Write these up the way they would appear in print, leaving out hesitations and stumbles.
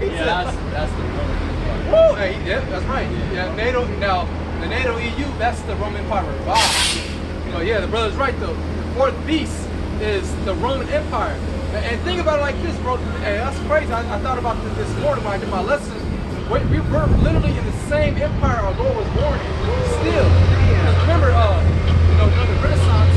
Yeah, that's the Roman Empire. Woo! Hey, yeah, that's right. Yeah, NATO. Now, the NATO EU, that's the Roman Empire revived. You know, yeah, the brother's right though. The fourth beast is the Roman Empire. And think about it like this, bro. Hey, that's crazy. I thought about this morning when I did my lesson. We were literally in the same empire our Lord was born in. Still. Because remember, you know, during the Renaissance,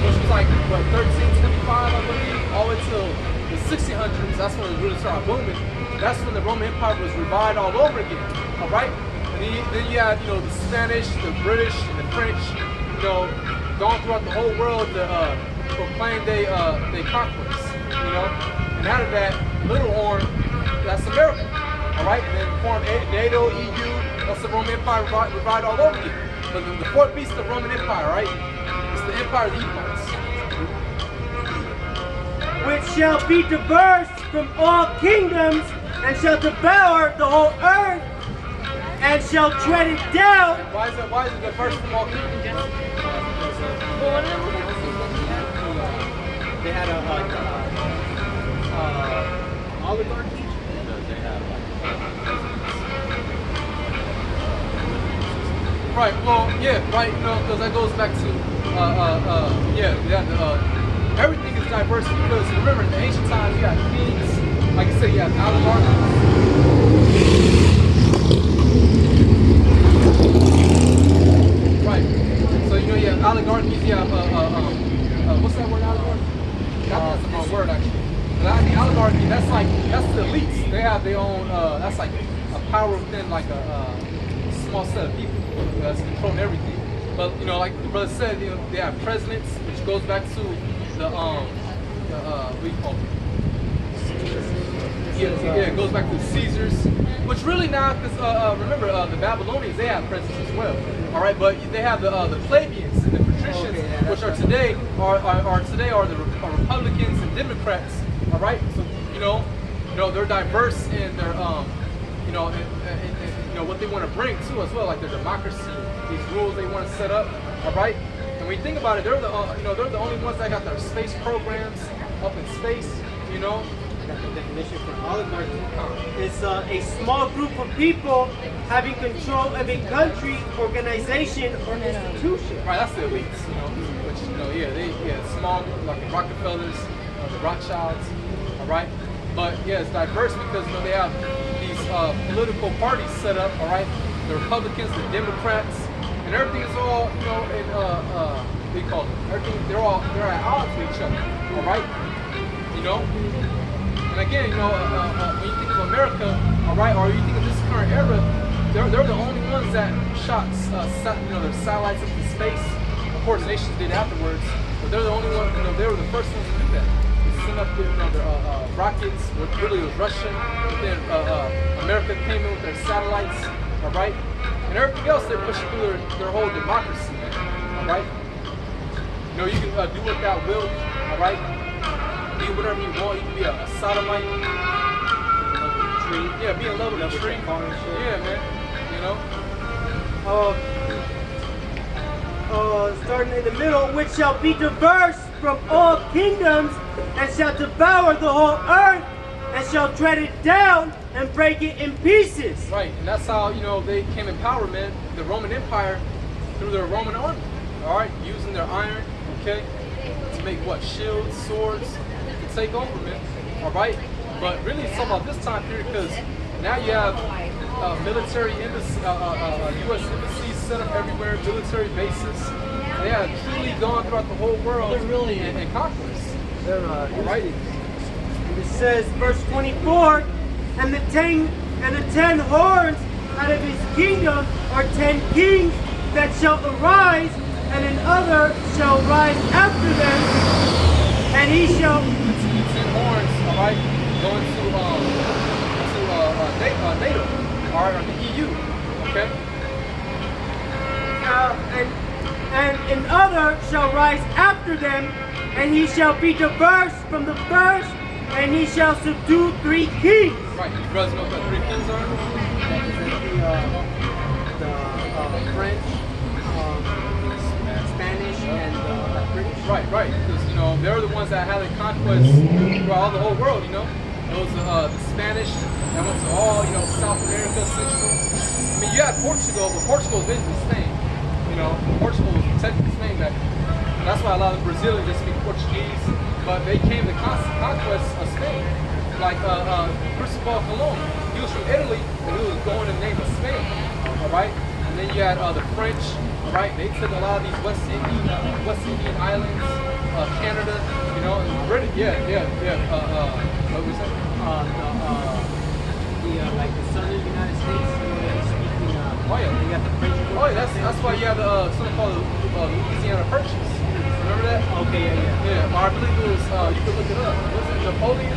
which was like, what, 1325, I believe, all the way till the 1600s, that's when it really started booming. That's when the Roman Empire was revived all over again, all right? And then you had, you know, the Spanish, the British, and the French, you know, going throughout the whole world to proclaim their conquest, you know? And out of that, Little Horn, that's America, all right? And then formed NATO, EU, that's the Roman Empire revived all over again. But the fourth beast of the Roman Empire, right? It's the Empire of the Edomites. Which shall be diverse from all kingdoms, and shall devour the whole earth, and shall tread it down. And why is it the first from all kingdoms? They had a oligarchy. They have Right. Well, yeah. Right. You know, because that goes back to everything is diverse because remember in the ancient times you had kings, like you said, you had oligarchies. Right. So you know you have oligarchies. You have what's that word, oligarchy? That's the wrong word actually. But I think oligarchy, that's the elites. They have their own. That's like a power within like a small set of people that's controlling everything. But you know, like the brother said, you know, they have presidents, which goes back to the what do you call it? Yeah, it goes back to Caesars, which really now, because remember the Babylonians, they have presidents as well. All right, but they have the plebeians and the patricians, which are today the Republicans and Democrats. All right, so you know they're diverse in their you know what they want to bring too as well, like their democracy, these rules they want to set up. All right, and when you think about it, they're the they're the only ones that got their space programs up in space. You know. That's the definition for oligarchy. It's a small group of people having control of a country, organization, or institution. Right, that's the elites, you know, which, you know, small, like the Rockefellers, the Rothschilds, all right? But, yeah, it's diverse because, you know, they have these political parties set up, all right? The Republicans, the Democrats, and everything is all, you know, in, what do you call it? Everything, they're at odds with each other, all right? You know? And again, you know, when you think of America, all right, or you think of this current era, they're the only ones that shot, their satellites into space. Of course, nations did afterwards, but they're the only ones. You know, they were the first ones to do that. They sent up their rockets, which really was Russian. But then America came in with their satellites, all right, and everything else they pushed through their whole democracy, all right. You know, you can do what thou wilt, all right. Be whatever you want. You can be a sodomite. Tree. Yeah, be in love with a tree. Yeah, man. You know. Starting in the middle, which shall be diverse from all kingdoms, and shall devour the whole earth, and shall tread it down and break it in pieces. Right, and that's how they came in power, man. The Roman Empire through their Roman army. All right, using their iron, okay, to make what, shields, swords. Take over, man. All right, but really it's all about this time period because now you have military embassy, U.S. embassies set up everywhere, military bases. They have truly gone throughout the whole world in conquest. Right. It says, verse 24, and the 10 horns out of his kingdom are 10 kings that shall arise, and another shall rise after them, and he shall. Horns, all right, going to NATO, or the EU, okay? And another shall rise after them, and he shall be diverse from the first, and he shall subdue 3 kings. Right, you brothers know what the 3 kings are? The French, Spanish, and British. Right, because they're the ones that had a conquest throughout the whole world. It was the Spanish, that went to all, South America, Central. I mean, you had Portugal, but Portugal was basically Spain. Portugal was technically Spain back then. That's why a lot of Brazilians just speak Portuguese, but they came to conquest of Spain. Like Cristobal Colon, he was from Italy, and he was going in the name of Spain. All right, and then you had the French. All right, they took a lot of these West Indian islands, Canada, and Britain. What was that? Like the southern United States, speaking. You got the French. Oh yeah, that's why you have something called Louisiana Purchase. Remember that? Okay, yeah. Yeah, I believe it was. You can look it up. Was it Napoleon?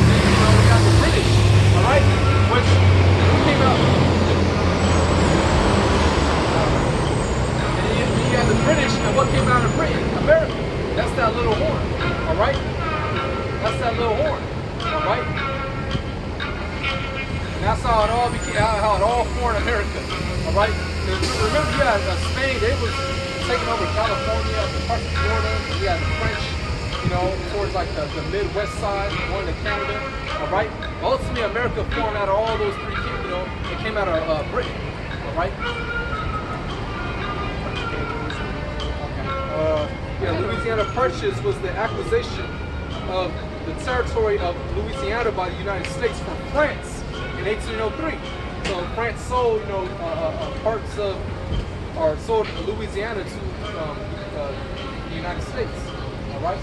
Then, we got the British. All right, which came out. And you got the British, and what came out of Britain? America. That's that little horn. All right. That's that little horn. All right. And that's how it all became. How it all formed America. All right. Remember, you had Spain. They was taking over California, the parts of Florida. You had the French, towards like the Midwest side, going to Canada. All right. Ultimately, America formed out of all those three kingdoms. It came out of Britain. All right. Louisiana Purchase was the acquisition of the territory of Louisiana by the United States from France in 1803. So France sold, parts of, or sold Louisiana to the United States. All right.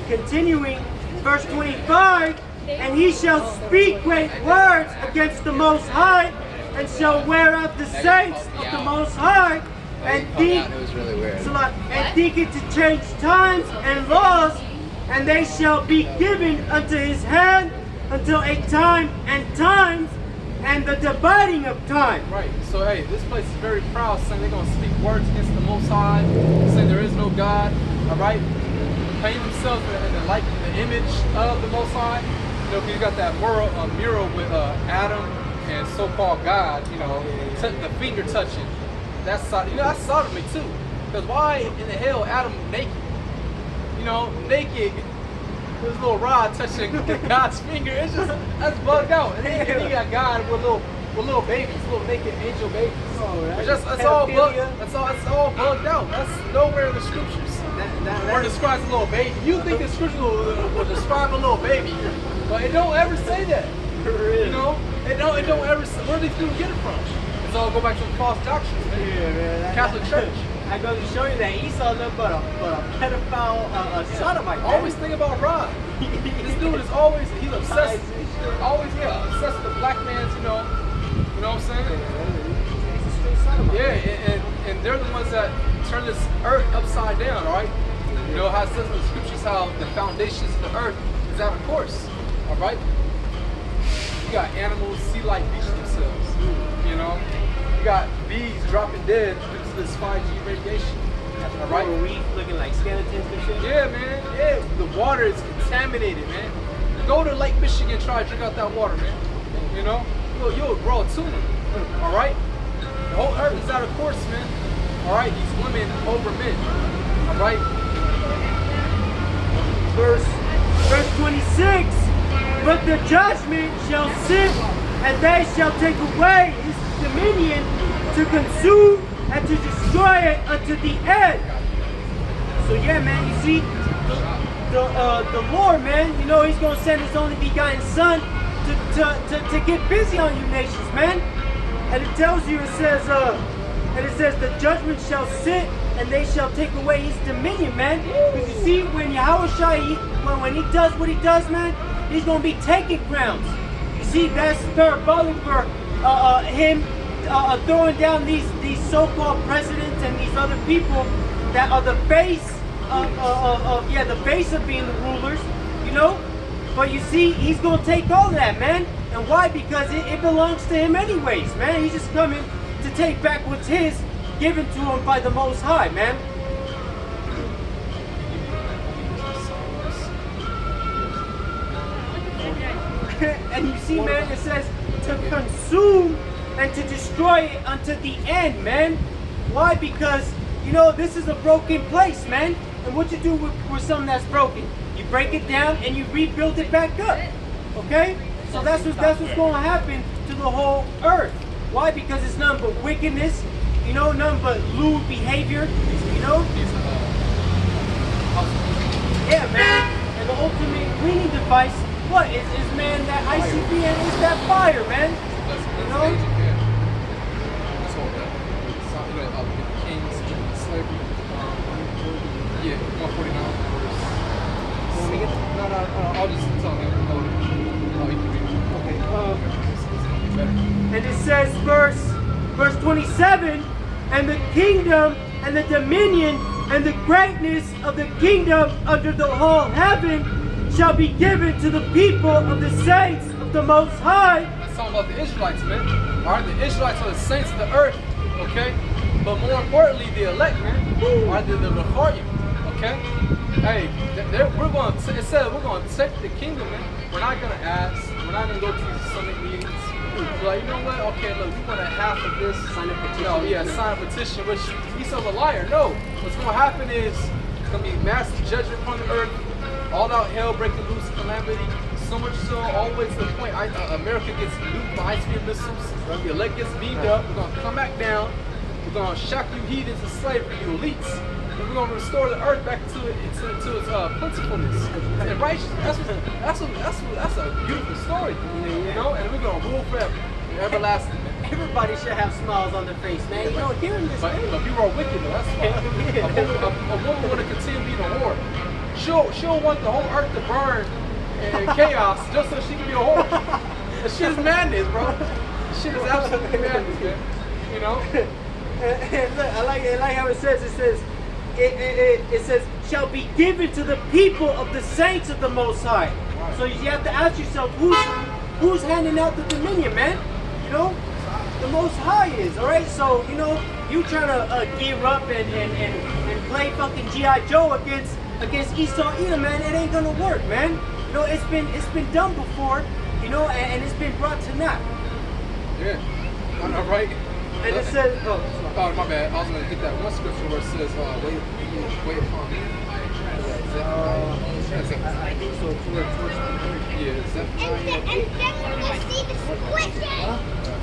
Continuing, verse 25, and he shall speak great words against the Most High, and shall wear out the saints of the Most High, and think, It was really weird. and think it to change times and laws, and they shall be given unto his hand until a time and times, and the dividing of time. Right. So hey, this place is very proud, saying they're gonna speak words against the Most High, saying there is no God. All right. Paint themselves in the image of the Most High. Because you got that mural with Adam and so-called God. The finger touching. That's sodomy too. Because why in the hell Adam naked? Naked. His little rod touching God's finger. It's just that's bugged out. And then you got God with little babies, little naked angel babies. That's all bugged out. That's nowhere in the scriptures. Where it describes a little baby. You think the scripture will describe a little baby, but it don't ever say that. It don't ever say. Where do these people get it from? It's all go back to the false doctrines, man. Yeah, man. Catholic Church. I go to show you that Esau nothing but a pedophile sodomite. Always think about Rod. This dude is always he's obsessed. Always obsessed with the black man's. You know what I'm saying? Yeah, and they're the ones that turn this earth upside down. All right. You know how it says in the scriptures how the foundations of the earth is out of course. All right. You got animals sea life bleach themselves. You got bees dropping dead due to this 5G radiation. All right. Reef looking like skeletons and shit. Yeah, man. Yeah, the water is contaminated, man. Go to Lake Michigan, try to drink out that water, man. You'll grow a tumor. All right. The whole earth is out of course, man. All right. These women over men. All right. Verse 26. But the judgment shall sit, and they shall take away his dominion to consume and to destroy it unto the end. So yeah, man, you see, the Lord, man, he's gonna send his only begotten son to get busy on you nations, man. And it tells you, it says the judgment shall sit and they shall take away his dominion, man. Because you see, when Yahushua, when he does what he does, man, he's gonna be taking crowns. You see, that's parabolic for him throwing down these so-called presidents and these other people that are the base the base of being the rulers, But you see, he's gonna take all of that, man. And why? Because it belongs to him anyways, man. He's just coming to take back what's his, given to him by the Most High, man. And you see, man, it says to consume and to destroy it unto the end, man. Why? Because you know, this is a broken place, man. And what you do with something that's broken? You break it down and you rebuild it back up. Okay? So that's what's going to happen to the whole earth. Why? Because it's nothing but wickedness, you know, nothing but lewd behavior, you know? Yeah, man. And the ultimate cleaning device, what? Is man, that ICBM is that fire, man. You know? Kings, slavery. Yeah, 149. No, I'll just tell him. Okay. And it says, verse 27, and the kingdom and the dominion and the greatness of the kingdom under the whole heaven shall be given to the people of the saints of the Most High. That's talking about the Israelites, man. Alright, the Israelites are the saints of the earth, okay? But more importantly, the elect, man, are the Rechaim, okay? Hey, we're going to, it said we're going to take the kingdom, man. We're not going to ask, we're not going to go to these summit meetings. We're like, you know what? Okay, look, we want a half of this. Sign a petition. No, yeah, sign a petition, which he's a liar. No, what's going to happen is it's going to be massive judgment upon the earth, all out hell breaking loose, calamity. So much so, all the way to the point America gets nuked by ice-cream missiles. The elect gets beamed up. We're going to come back down. We're going to shock you heathens to slavery, you elites. And we're going to restore the earth back to its plentifulness and righteousness. That's a beautiful story, you know. And we're going to rule forever, everlasting. Everybody should have smiles on their face, man. You know, hearing this. But people are wicked, though. That's why. A woman want to continue being a whore. She'll want the whole earth to burn and chaos just so she can be a whore. That shit is madness, bro. That shit is absolutely madness, man. You know. And look, I like how it says. It says, shall be given to the people of the saints of the Most High. Right. So you have to ask yourself, who's handing out the dominion, man? You know, the Most High is, all right? So, you know, you trying to gear up and play fucking G.I. Joe against Esau Edom, man, it ain't gonna work, man. You know, it's been done before, you know, and it's been brought to naught. Yeah, I know, right? And it says, oh, my bad. I was gonna get that one scripture where it says, wait upon me. I think so. Yeah,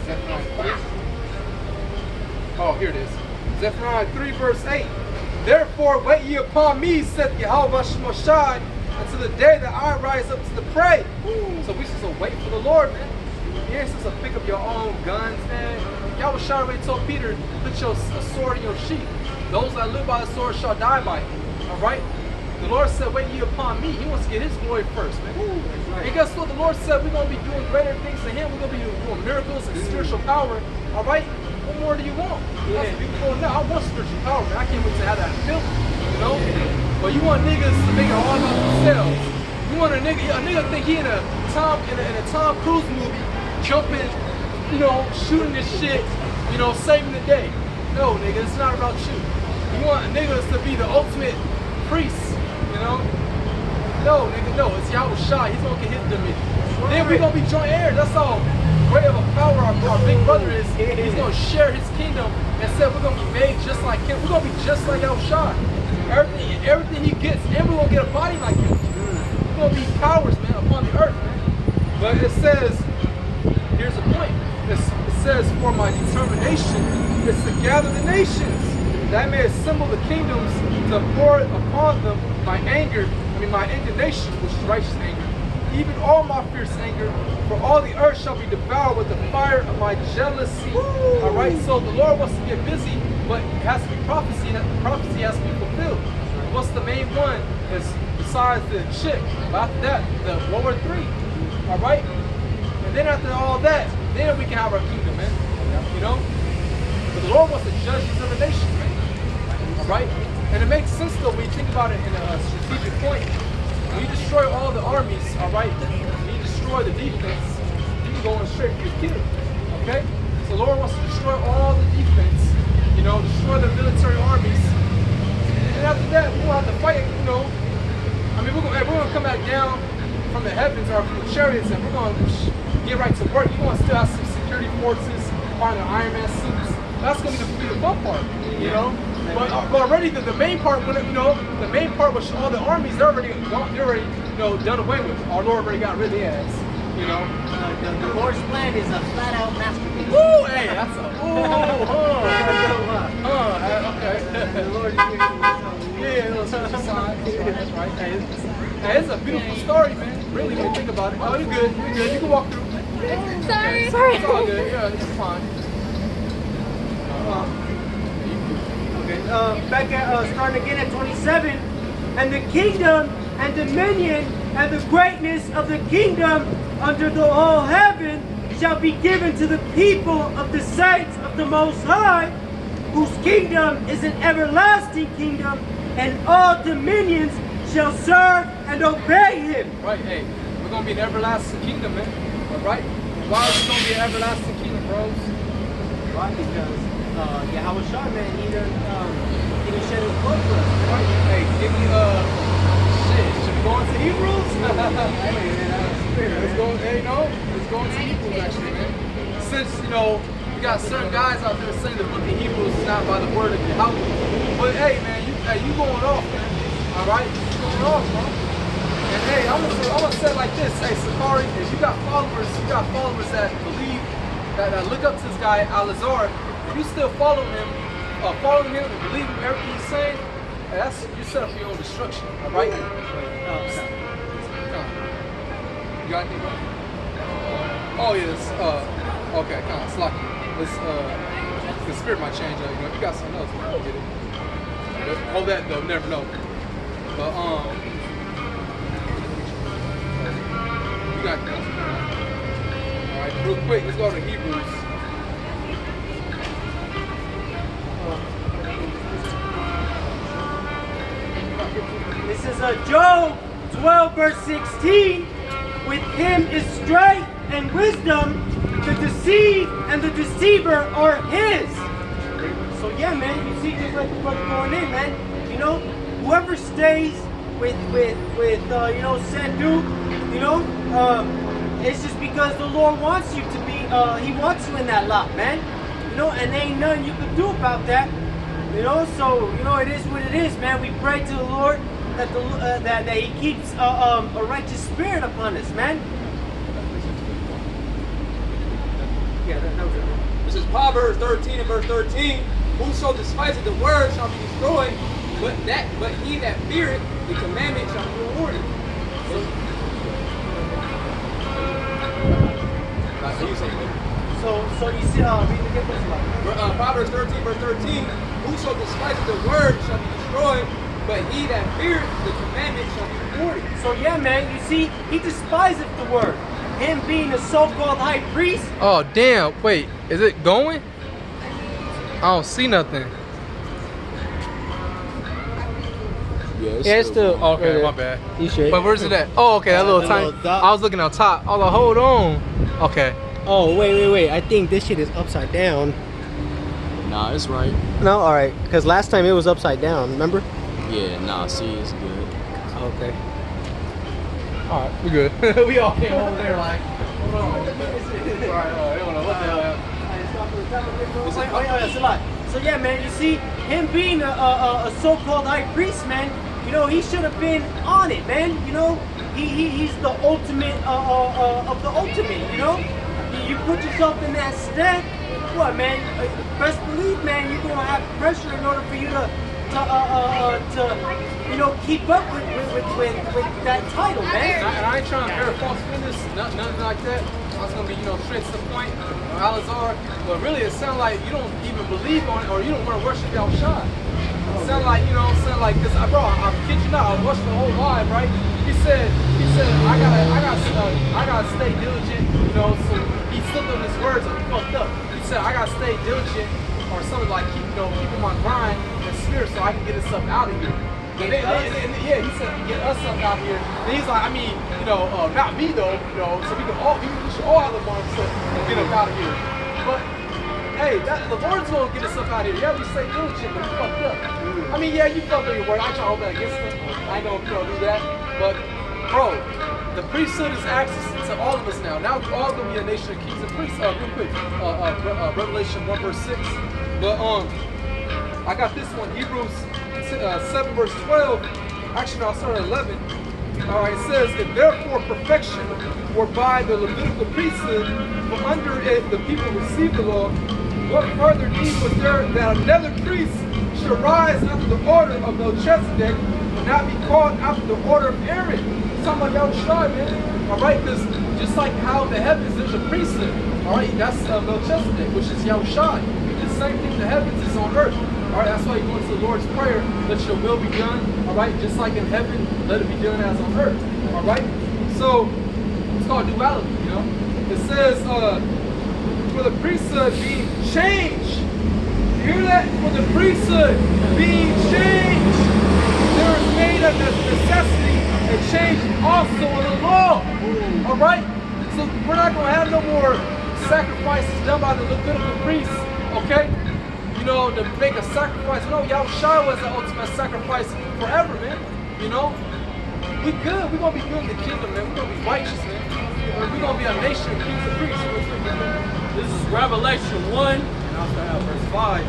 Zephaniah 3. Oh, here it is. Zephaniah 3, verse 8. Therefore wait ye upon me, saith Yahweh Shemashai, until the day that I rise up to the prey. So we supposed to wait for the Lord, man. You ain't supposed to pick up your own guns, man. Yahweh Shai already told Peter, put your sword in your sheath. Those that live by the sword shall die by it. Alright? The Lord said, wait ye upon me. He wants to get his glory first, man. And guess what? The Lord said we're going to be doing greater things than him. We're going to be doing miracles and spiritual power. Alright? What more do you want? That's beautiful. No, I want spiritual power, man. I can't wait to have that ability. You know? But you want niggas to make it all about themselves. You want a nigga think he in a Tom Cruise movie, jumping, you know, shooting this shit, you know, saving the day. No, nigga, it's not about you. You want niggas to be the ultimate priest, you know? No, nigga, no, it's Yahweh Shai. He's gonna get his dominion. Then we're gonna be joint heirs. That's all great of a power our big brother is. He's gonna share his kingdom and said we're gonna be made just like him. We're gonna be just like Yahweh Shai. Everything he gets, and we're gonna get a body like him. We're gonna be powers, man, upon the earth, man. But it says, here's the point. It says, for my determination is to gather the nations, that I may assemble the kingdoms, to pour upon them my anger, my indignation, which is righteous anger, even all my fierce anger, for all the earth shall be devoured with the fire of my jealousy. Alright, so the Lord wants to get busy, but it has to be prophecy, and the prophecy has to be fulfilled. What's the main one? Is besides the chick, after that, the World War III. Alright? And then after all that, then we can have our kingdom, man. You know? But the Lord wants to judge these other nations, man. Alright? And it makes sense though when you think about it in a strategic point. When you destroy all the armies, alright, when you destroy the defense, you can go on straight for your kill. Okay? So the Lord wants to destroy all the defense, you know, destroy the military armies. And after that, we'll have to fight, you know. I mean, we're gonna come back down from the heavens or from the chariots and we're gonna get right to work. You're gonna still have some security forces, find the Iron Man suits. That's gonna be the fun part, you know? But already the main part, when the main part was all the armies, they're already done away with. Our Lord already got rid of the ass. The Lord's plan is a flat-out masterpiece. Woo! Hey, that's a okay. The Lord is giving us Yeah, little social sign. That's right. Hey, it's a beautiful story, man. Really, when you think about it. Oh, you're good. You're good. You can walk through. Sorry. It's all good. Yeah, it's fine. Okay. Back at starting again at 27, and the kingdom and dominion and the greatness of the kingdom under the whole heaven shall be given to the people of the saints of the Most High, whose kingdom is an everlasting kingdom, and all dominions shall serve and obey him. Right, hey, we're gonna be an everlasting kingdom, man. All right? Why is it gonna be an everlasting kingdom, bros? Why? Because Yahweh Shah, man, he done shed his blood for us. Right? Hey, give me shit. Should we go into Hebrews? Let's go. Hey, let's go into Hebrews actually, man. Since we got certain guys out there saying the book of Hebrews is not by the word of Yahweh. But hey, man, you going off, man. All right, you going off, bro. And hey, I'm gonna say it like this. Hey, Sakari, if you got followers that believe that look up to this guy Al-Azhar, if you still following him and believe in everything he's saying, hey, you're set up for your own destruction. All right. You got anything? Oh yes. Okay. Come on, Slocky. The spirit might change. If you got something else, we'll get it. But hold that though. Never know. But you got it. All right. Real quick, let's go to Hebrews. This is Job 12 verse 16. With him is strength and wisdom. The deceived and the deceiver are his. So yeah, man, you see, just like the brother going in, man. Whoever stays with Sandu, it's just because the Lord wants you to be. He wants you in that lot, man. And there ain't nothing you can do about that. So it is what it is, man. We pray to the Lord that that He keeps a righteous spirit upon us, man. Yeah, that was it. This is Proverbs 13 and verse 13. Whoso despiseth the word shall be destroyed, but he that feareth the commandment shall be rewarded. So you see, read the difference. Proverbs 13 verse 13. Whoso despiseth the word shall be destroyed, but he that feareth the commandment shall be rewarded. So yeah, man, you see, he despiseth the word. Him being a so-called high priest. Oh damn! Wait, is it going? I don't see nothing. Yeah, it's still. Okay, my bad. You should. But where's it at? Oh, okay, that little tiny. I was looking on top. I was like, hold on. Okay. Oh, wait. I think this shit is upside down. Nah, it's right. No, all right. Because last time it was upside down. Remember? Yeah, nah, see, it's good. Okay. All right, we good. We all came over there like, hold on. All right, I don't know what the hell. It's like, so yeah, man, you see, him being a so-called high priest, man, he should have been on it, man. He's the ultimate of the ultimate, You put yourself in that step, what, man? Best believe, man, you're gonna have pressure in order for you to keep up with that title, man. And I ain't trying to bear false witness, nothing like that. I was gonna be, straight to the point, Al-Azhar. But really, it sounds like you don't even believe on it, or you don't want to worship Yahweh Shah. It sounds like, cause bro, I kid you not, I watched the whole live, right? He said, I gotta stay diligent, So he slipped on his words and he fucked up. He said, I gotta stay diligent, or something like keeping my grind and spirit, so I can get this stuff out of here. And yeah, he said, get us up out here. And he's like, not me though, so we should all have the marks to get up out of here. But hey, the Lord's gonna get us up out of here. Yeah, we stay diligent, but we fucked up. Yeah, you fucked up your word. I ain't trying to hold that against them. I ain't gonna do that. But bro, the priesthood is access to all of us now. Now we're all gonna be a nation of kings and priests. Real quick, Revelation 1 verse 6. But I got this one, Hebrews 7 verse 12. Actually, no, I'll start at 11. All right, it says, if therefore perfection were by the Levitical priesthood, from under it the people received the law, what further need was there that another priest should arise after the order of Melchizedek, and not be called after the order of Aaron? It's talking about Yahushua, man. All right, because just like how in the heavens there's a priesthood, all right, that's Melchizedek, which is Yahushua. The same thing in the heavens is on earth. All right, that's why you go into the Lord's Prayer, let your will be done, all right, just like in heaven, let it be done as on earth, all right? So, it's called duality, you know? It says, for the priesthood being changed, you hear that? For the priesthood being changed, there is made a necessity and change also in the law, all right? So, we're not going to have no more sacrifices done by the Levitical priests, okay? You know, to make a sacrifice. No, Yahushua was the ultimate sacrifice forever, man. You know? We good. We're going to be good in the kingdom, man. We're going to be righteous, man. We're going to be a nation of kings and priests. This is Revelation 1, and I'll start out verse 5.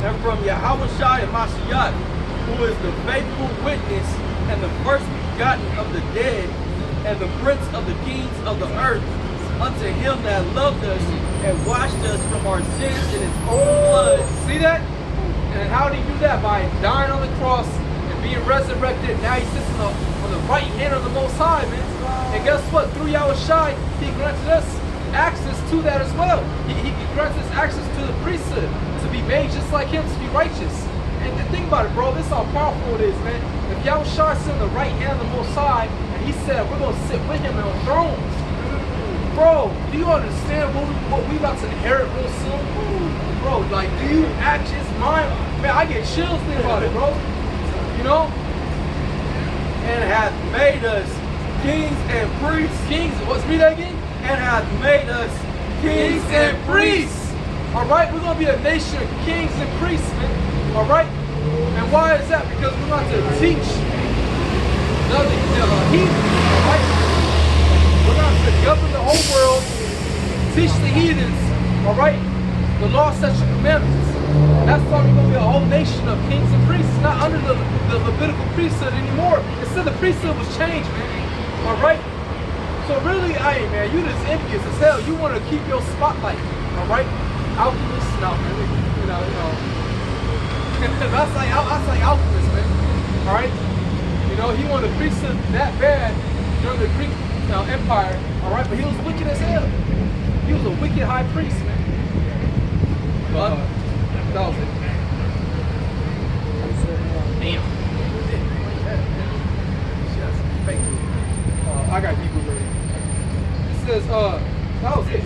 And from Yahushua and Mashiach, who is the faithful witness and the first begotten of the dead, and the prince of the kings of the earth, unto him that loved us and washed us from our sins in his own blood. See that? And how did he do that? By dying on the cross and being resurrected. Now he sits on the right hand of the Most High, man. And guess what? Through Yahushua, he granted us access to that as well. He grants us access to the priesthood, to be made just like him, to be righteous. And think about it, bro. This is how powerful it is, man. If Yahushua sits on the right hand of the Most High, and he said, we're going to sit with him on thrones. Bro, do you understand what we about to inherit real soon? Bro, like, do you actually, it's mind, man, I get chills thinking about it, bro. You know? And hath made us kings and priests. Kings, what's read that again? And hath made us Kings and priests. All right, we're going to be a nation of kings and priests, man. All right? And why is that? Because we're going to teach the heathen, all right? We're going to govern the whole world, teach the heathens, all right, the law, statutes, and commandments. And that's why we're going to be a whole nation of kings and priests, not under the Levitical priesthood anymore. Instead, the priesthood was changed, man. All right? So really, hey, man, you just envious as hell. You want to keep your spotlight, all right? Alchemists, no, man, you know. that's like alchemists, man. All right? You know, he wanted the priesthood that bad during the Greek empire, all right, but he was wicked as hell. He was a wicked high priest, man. But that was it. Damn. I got Hebrew ready. It says, that was it.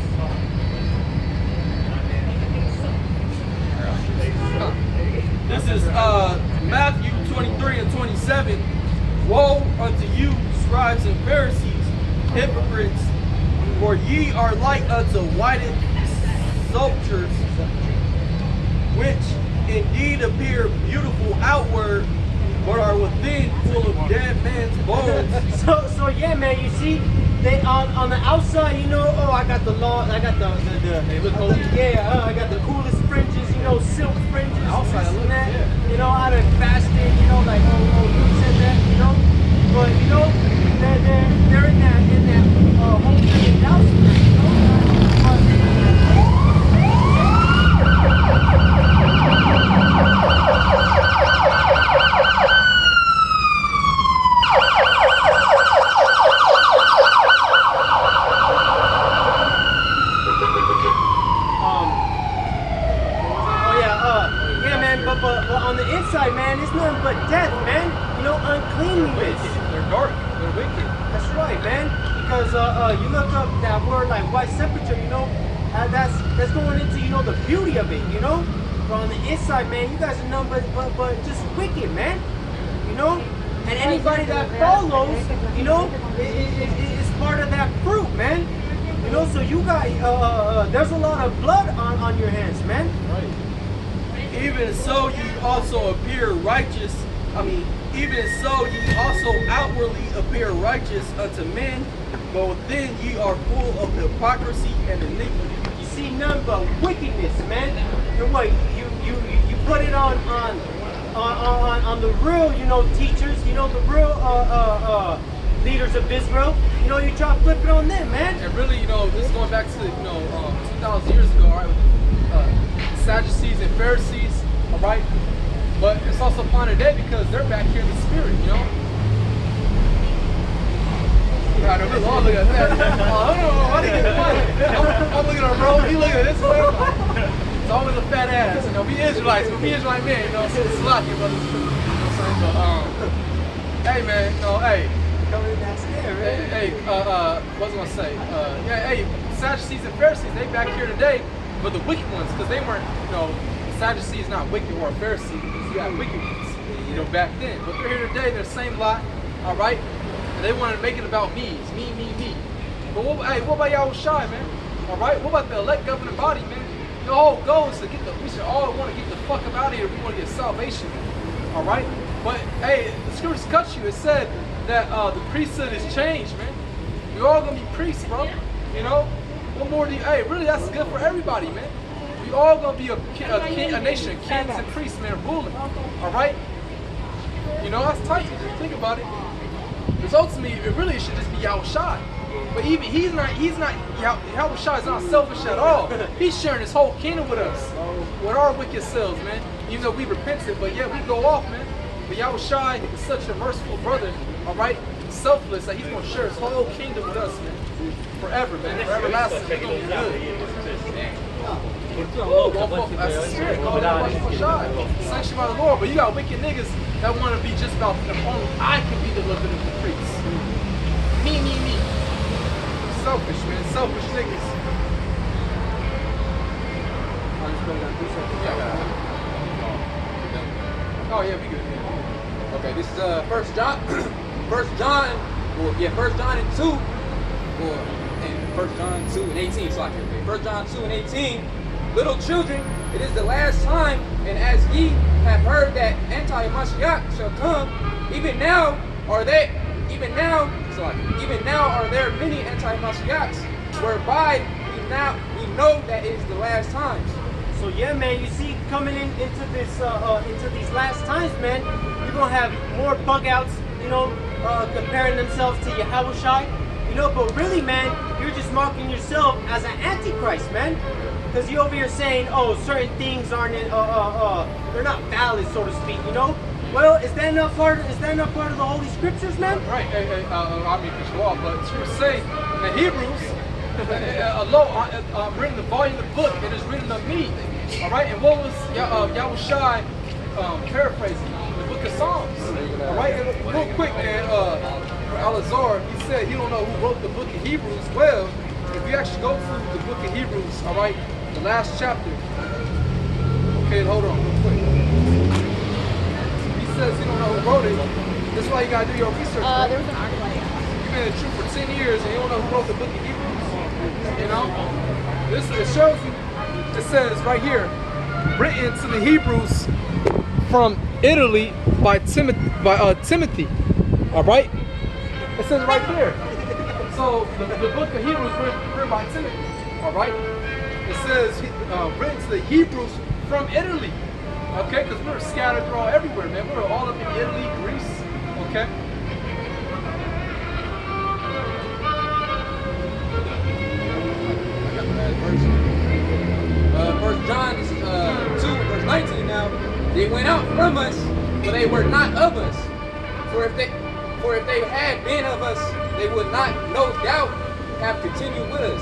This is Matthew 23 and 27. Woe unto you, scribes and Pharisees, hypocrites, for ye are like unto whited sepulchres, which indeed appear beautiful outward, but are within full of dead man's bones. So yeah, man. You see, they on the outside, you know. Oh, I got the law. I got They look holy. yeah. I got the coolest fringes. You know, silk fringes. Outside, this look, and that. yeah. You know, I done fasted. You know, like you said that. You know, but you know, they're in that whole thing in outside. You know, But on the inside, man, it's nothing but death, man. You know, uncleanliness. They're dark. They're wicked. That's right, man. Because you look up that word like white sepulchre, you know, that's going into, you know, the beauty of it, you know. But on the inside, man, you guys are nothing but just wicked, man. You know, and anybody that follows, you know, is part of that fruit, man. You know, so you got there's a lot of blood on your hands, man. Right. Even so ye also appear righteous. Even so ye also outwardly appear righteous unto men, but within ye are full of hypocrisy and iniquity. You see none but wickedness, man. And what, you put it on the real, teachers, the real leaders of Israel. You try to flip it on them, man. And really, this is going back to 2,000 years ago, all right, with Sadducees and Pharisees, all right. But it's also upon today because they're back here in the spirit, God, look at that. I didn't get the money. I'm looking at bro. He looking at this way. It's always a fat ass. We Israelites, but we Israelite men, so it's a lot here, brothers. Hey, man, hey. Coming in that snare, man. Hey, what was I gonna say? Hey, Sadducees and Pharisees, they back here today, but the wicked ones, because they weren't, Sadducees not wicked or a Pharisee, because you got wicked ones, back then. But they're here today, they're the same lot, all right? And they want to make it about me. But what about Yahushua, man? All right? What about the elect governing body, man? The whole goal is to we should all want to get the fuck up out of here. We want to get salvation, all right? But, hey, the scriptures cut you. It said that the priesthood is changed, man. We all going to be priests, bro. What more do you, hey, really, that's good for everybody, man. We all going to be a nation of kings and priests, man, ruling, all right? That's tight. Think about it. Because ultimately, it really should just be Yahushua. But even Yahushua is not selfish at all. He's sharing his whole kingdom with us, with our wicked selves, man. Even though we repented, but yeah, we go off, man. But Yahushua is such a merciful brother, all right? Selfless, that he's going to share his whole kingdom with us, man. Forever, man. Forever lasting. It's going to be good. That's the spirit. Sanctioned by the Lord. But you got wicked niggas that want to be just about them. Only I can be the Levitical priest. Me. Selfish, man. Selfish niggas. Oh yeah, we good. Okay, this is 1 John. 1 John and 2. And 1 John 2 and 18. So okay. 1 John 2 and 18. Little children, it is the last time, and as ye have heard that anti-Mashiach shall come, even now are there many anti-Mashiachs, whereby we know that it is the last times. So yeah, man, you see, coming into these last times, man, you're gonna have more bug outs, comparing themselves to Yahushua, but really, man, you're just marking yourself as an antichrist, man. Because you over here saying, certain things aren't, they're not valid, so to speak, Well, is that not part of the Holy Scriptures, man? Right. I mean, cut you off, but Scripture say in the Hebrews, written the volume of the book, it is written of me. All right. And what was Yahushua paraphrasing? The book of Psalms. All right. And real quick, man. For Elazar, he said he don't know who wrote the book of Hebrews. Well, if you actually go through the book of Hebrews, all right, the last chapter. Okay, hold on real quick. He says he don't know who wrote it. That's why you gotta do your research. There was an article. You've been in the truth for 10 years and you don't know who wrote the book of Hebrews. This it shows you. It says right here, written to the Hebrews from Italy by Timothy. All right. It says right there. So the book of Hebrews written by Timothy, all right? It says written to the Hebrews from Italy, okay? Because we were scattered through everywhere, man. We were all up in Italy, Greece, okay? I got the bad verse. 1 John 2, verse 19 now. They went out from us, but they were not of us. For if they had been of us, they would not, no doubt, have continued with us.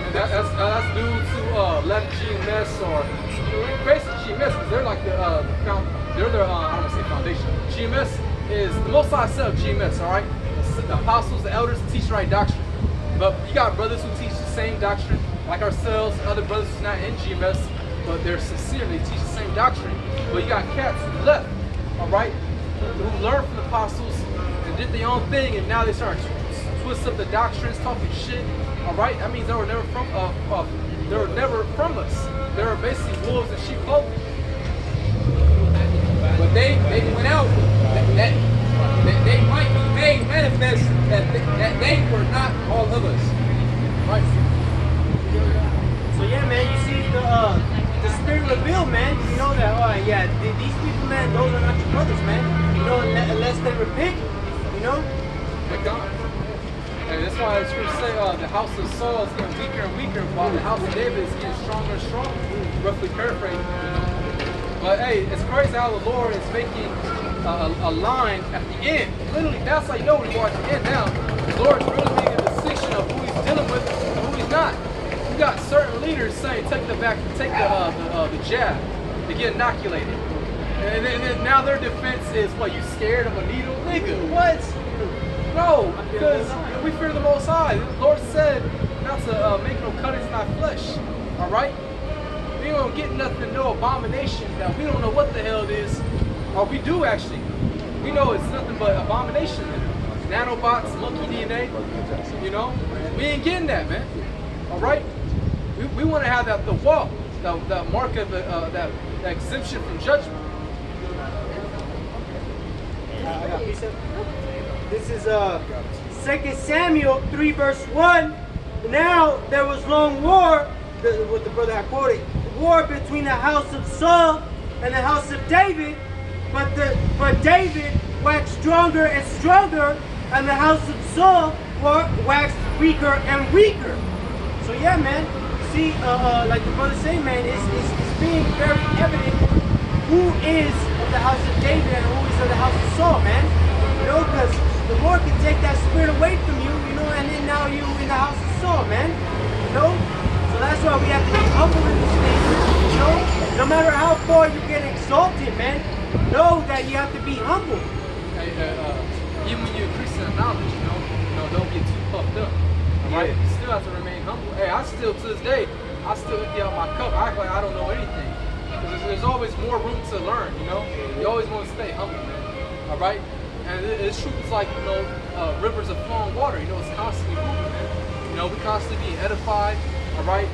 And that's due to left GMS or basically GMS, because they're like the I don't want to say foundation. GMS is the most I said of GMS, all right? The apostles, the elders teach the right doctrine. But you got brothers who teach the same doctrine, like ourselves, other brothers who's not in GMS, but they're sincere, they teach the same doctrine. But you got cats who left, all right, who learned from the apostles and did their own thing, and now they start twist up the doctrines, talking shit. All right, that means they were never from us. They were basically wolves in sheep clothing. But they went out that they might be made manifest that they were not all of us. Right. So yeah, man, you see the Spirit reveal, man. You know that, yeah, these people, man, those are not your brothers, man. You know, unless they repent, you know? They're gone. And that's why the scriptures say the house of Saul is getting weaker and weaker, while the house of David is getting stronger and stronger. Roughly paraphrasing, you know. But hey, it's crazy how the Lord is making a line at the end. Literally, that's how you know when you are at the end now. The Lord's really making a distinction of who He's dealing with and who He's not. You got certain leaders saying, take the jab to get inoculated. And then now their defense is, what, you scared of a needle? Nigga, what? No, because we fear the Most High. The Lord said not to make no cuttings in thy flesh. All right? We don't get nothing, no abomination that we don't know what the hell it is. Or we do actually. We know it's nothing but abomination. Nanobots, monkey DNA. You know? We ain't getting that, man. All right? We want to have that the walk, the mark of that exemption from judgment. This is 2 Samuel 3 verse 1. Now there was long war, what the brother had quoted, war between the house of Saul and the house of David, but David waxed stronger and stronger, and the house of Saul waxed weaker and weaker. So yeah, man, see, like the brother saying, man, it's being very evident who is of the house of David and who is of the house of Saul, man. You know, because the Lord can take that spirit away from you, you know, and then now you in the house of Saul, man. You know? So that's why we have to be humble in this thing, you know? No matter how far you get exalted, man, know that you have to be humble. Hey, even when you increase in knowledge, you know, don't get too puffed up. Right? You still have to remain humble. Hey, I still, to this day, I still empty out my cup. I act like I don't know anything. Because there's always more room to learn, you know? You always want to stay humble, man. All right? And this truth is like, you know, rivers of flowing water. You know, it's constantly moving, man. You know, we constantly being edified, all right?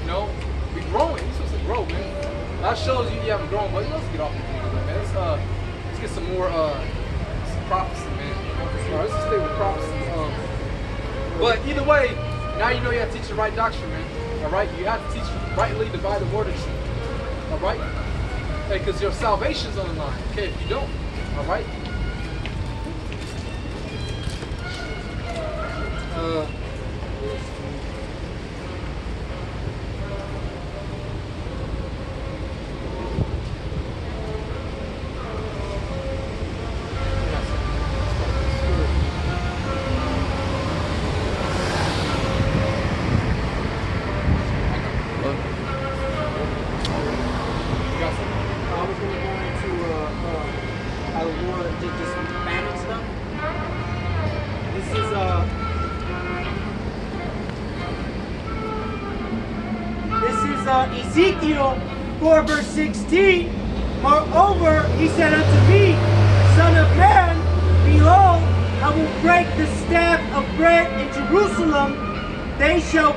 You know, we growing. You're supposed to grow, man. That shows you haven't grown, but let's get off the thing, man. Let's get some more some prophecy, man. All right, let's just stay with prophecy. But either way, now you know you have to teach the right doctrine, man. All right? You have to teach rightly divide the word of truth. All right? Because your salvation's on the line. Okay, if you don't, all right? Ezekiel 4 verse 16, moreover, he said unto me, Son of man, behold, I will break the staff of bread in Jerusalem. They shall